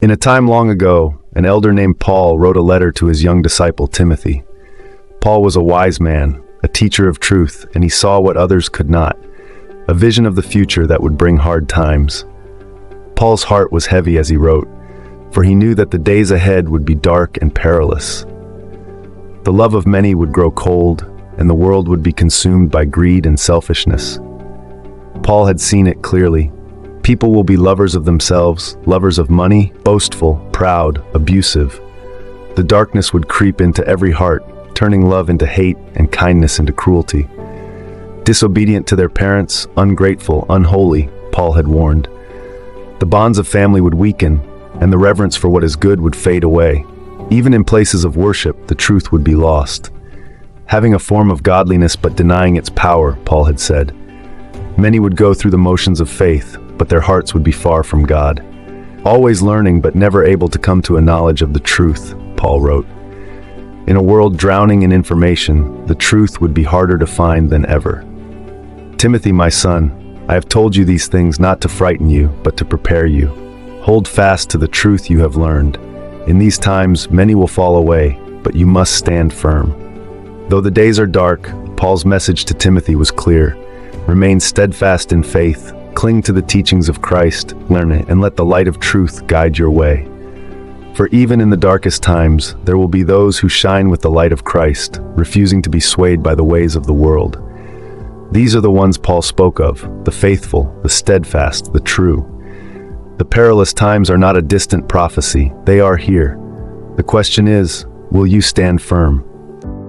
In a time long ago, an elder named Paul wrote a letter to his young disciple Timothy. Paul was a wise man, a teacher of truth, and he saw what others could not, a vision of the future that would bring hard times. Paul's heart was heavy as he wrote, for he knew that the days ahead would be dark and perilous. The love of many would grow cold, and the world would be consumed by greed and selfishness. Paul had seen it clearly. People will be lovers of themselves, lovers of money, boastful, proud, abusive. The darkness would creep into every heart, turning love into hate and kindness into cruelty. Disobedient to their parents, ungrateful, unholy, Paul had warned. The bonds of family would weaken, and the reverence for what is good would fade away. Even in places of worship, the truth would be lost. Having a form of godliness but denying its power, Paul had said. Many would go through the motions of faith, but their hearts would be far from God. Always learning but never able to come to a knowledge of the truth, Paul wrote. In a world drowning in information, the truth would be harder to find than ever. Timothy, my son, I have told you these things not to frighten you, but to prepare you. Hold fast to the truth you have learned. In these times, many will fall away, but you must stand firm. Though the days are dark, Paul's message to Timothy was clear. Remain steadfast in faith, cling to the teachings of Christ, learn it, and let the light of truth guide your way. For even in the darkest times, there will be those who shine with the light of Christ, refusing to be swayed by the ways of the world. These are the ones Paul spoke of, the faithful, the steadfast, the true. The perilous times are not a distant prophecy, they are here. The question is, will you stand firm?